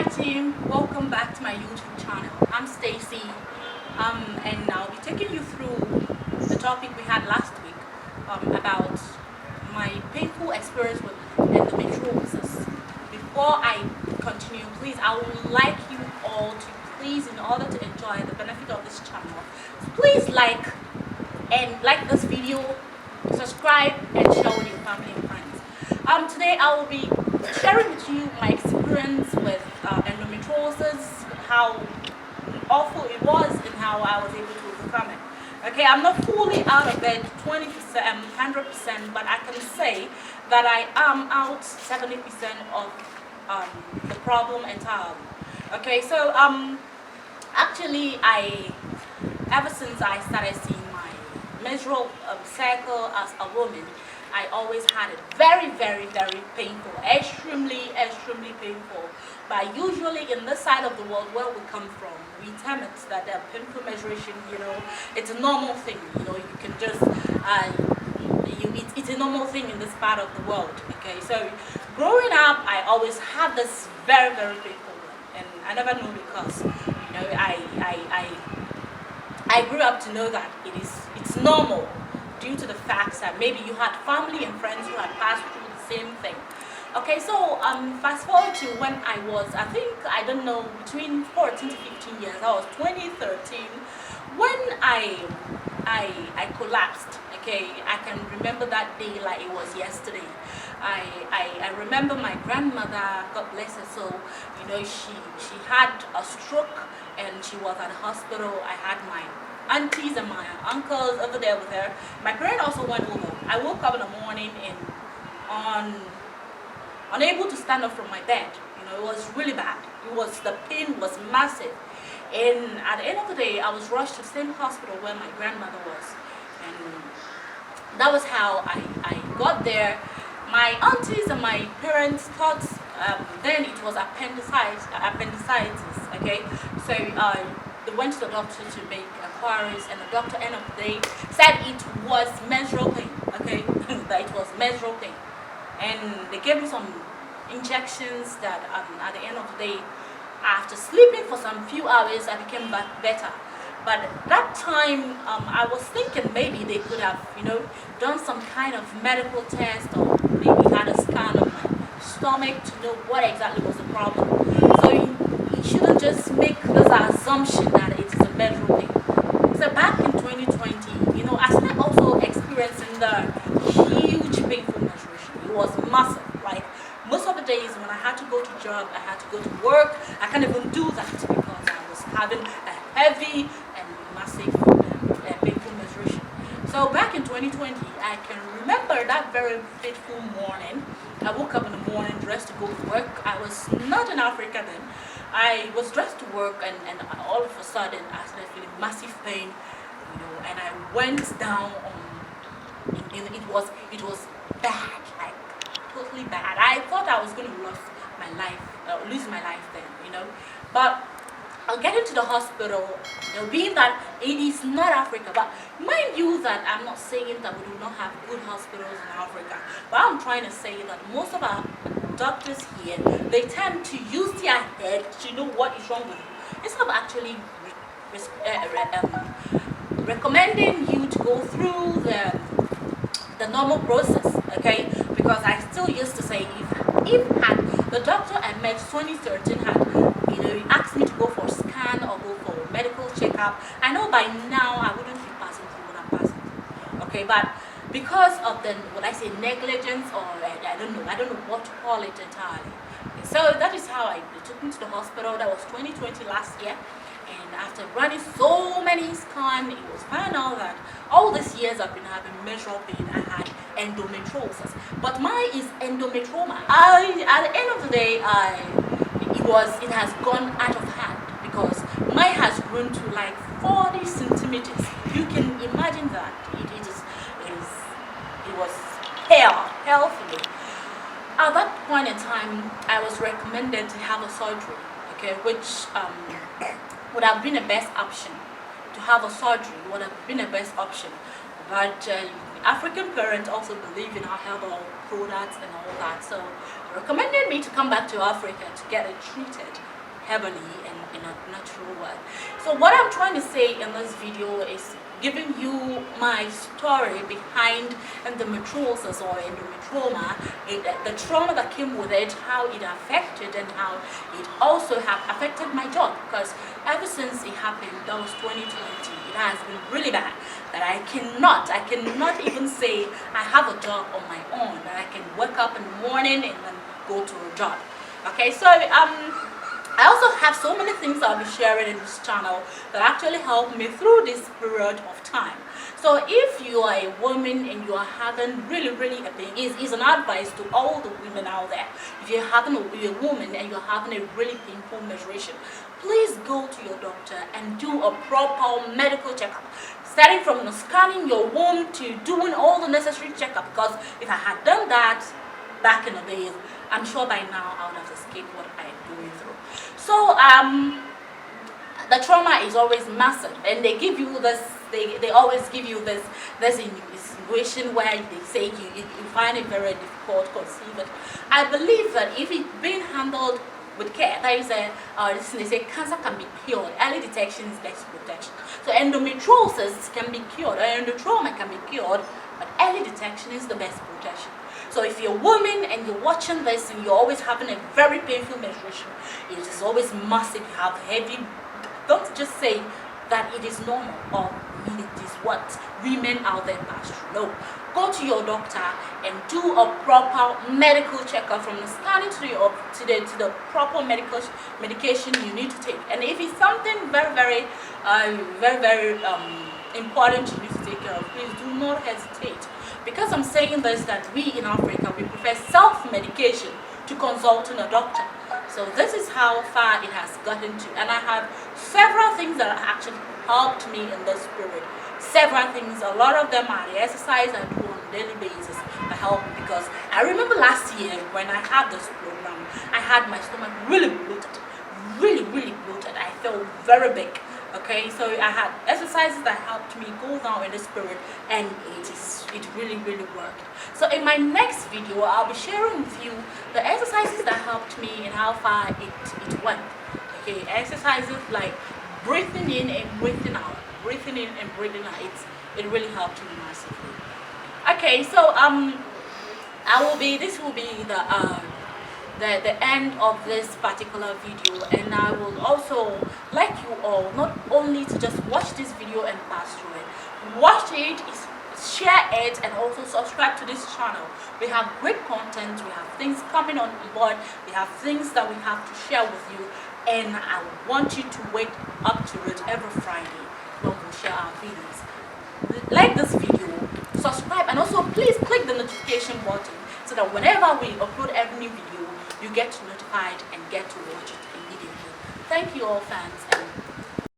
Hi team, welcome back to my YouTube channel. I'm Stacy, and I'll be taking you through the topic we had last week about my painful experience with endometriosis. Before I continue, please, I would like you all to please, in order to enjoy the benefit of this channel, please like this video, subscribe, and share with your family and friends. Today I will be sharing with you my experience with endometriosis, how awful it was, and how I was able to overcome it. Okay, I'm not fully out of bed 20%, 100%, but I can say that I am out 70% of the problem entirely. Okay, so actually, ever since I started seeing my menstrual cycle as a woman, I always had it very, very, very painful, extremely, extremely painful. But usually in this side of the world where we come from, we term it that painful menstruation, it's a normal thing. You can just, it's a normal thing in this part of the world. Okay, so growing up, I always had this very, very painful one, and I never knew because, I grew up to know that it's normal, due to the fact that maybe you had family and friends who had passed through the same thing. Okay, so fast forward to when I was, I don't know, between 14 to 15 years. I was 2013 when I collapsed. Okay, I can remember that day like it was yesterday. I remember my grandmother, God bless her soul, she had a stroke and she was at the hospital. I had my aunties and my uncles over there with her. My parents also went over. I woke up in the morning and unable to stand up from my bed. It was really bad. The pain was massive. And at the end of the day, I was rushed to the same hospital where my grandmother was. And that was how I got there. My aunties and my parents thought then it was appendicitis. Okay, so they went to the doctor to make inquiries, and the doctor, end of the day, said it was menstrual pain. Okay, that it was menstrual pain, and they gave me some injections. That at the end of the day, after sleeping for some few hours, I became better. But at that time, I was thinking maybe they could have, done some kind of medical test, or maybe had a scan of my stomach to know what exactly was the problem. So you shouldn't just make this assumption that it is a menstrual pain. So back in 2020, I started also experiencing the huge painful menstruation. It was massive. Like most of the days when I had to go to job, I had to go to work. I can't even do that because I was having a heavy and massive painful menstruation. So back in 2020, I can remember that very fateful morning. I woke up in the morning dressed to go to work. I was not in Africa then. I was dressed to work, and all of a sudden I started feeling massive pain, and I went down it was bad, like totally bad. I thought I was going to lose my life then, but I'll get into the hospital, being that it is not Africa. But mind you that I'm not saying that we do not have good hospitals in Africa. But I'm trying to say that most of our doctors here, they tend to use their head to know what is wrong with you, instead of actually recommending you to go through the normal process. Okay, because I still used to say if had the doctor I met 2013 had asked me to go for a scan or go for a medical checkup, I know by now I wouldn't be passing through what I'm passing through. Okay, but because of the negligence, or I don't know what to call it entirely. Okay, so that is how they took me to the hospital. That was 2020 last year. And after running so many scans, it was found out that all these years I've been having menstrual pain. I had endometriosis, but mine is endometrioma. At the end of the day, it has gone out of hand because mine has grown to like 40 centimeters. You can imagine that it was hell for me. At that point in time, I was recommended to have a surgery, okay, which would have been the best option. To have a surgery would have been the best option, but African parents also believe in our herbal products and all that. So recommended me to come back to Africa to get it treated heavily and in a natural way. So what I'm trying to say in this video is giving you my story behind endometriosis or endometrioma, the trauma that came with it, how it affected and how it also have affected my job, because ever since it happened, that was 2020, it has been really bad, that I cannot even say I have a job on my own, that I can wake up in the morning and then go to a job. Okay, so I also have so many things I'll be sharing in this channel that actually help me through this period of time. So if you are a woman and you are having really a pain, is an advice to all the women out there. If you're having a woman and you're having a really painful menstruation, please go to your doctor and do a proper medical checkup. Starting from scanning your womb to doing all the necessary checkup, because if I had done that back in the days, I'm sure by now I would have escaped what I am going through. So the trauma is always massive, and they give you this. They always give you this insinuation where they say you find it very difficult to conceive it. I believe that if it's being handled with care, that is they say cancer can be cured. Early detection is best protection. So endometriosis can be cured, or endometrioma can be cured, but early detection is the best protection. So if you're a woman and you're watching this and you're always having a very painful menstruation, it is always massive, you have heavy, don't just say that it is normal or it is what women out there pass through. No, go to your doctor and do a proper medical checkup, from the scanning to the proper medication you need to take. And if it's something very important you need to take care of, please do not hesitate. Because I'm saying this, that we in Africa, we prefer self-medication to consulting a doctor. So this is how far it has gotten to. And I have several things that actually helped me in this period. Several things, a lot of them are the exercise I do on a daily basis that help me. Because I remember last year when I had this program, I had my stomach really bloated. Really bloated. I felt very big. Okay, so I had exercises that helped me go down in the spirit, and it really worked. So in my next video, I'll be sharing with you the exercises that helped me and how far it went. Okay, exercises like breathing in and breathing out, breathing in and breathing out. It really helped me massively. Okay, so this will be the end of this particular video, and I will also like you all not only to just watch this video and pass through it, watch it, share it, and also subscribe to this channel. We have great content, we have things coming on board, we have things that we have to share with you, and I want you to wake up to it every Friday when we share our videos. Like this video, subscribe, and also please click the notification button so that whenever we upload every new video, you get notified and get to watch it immediately. Thank you all, fans.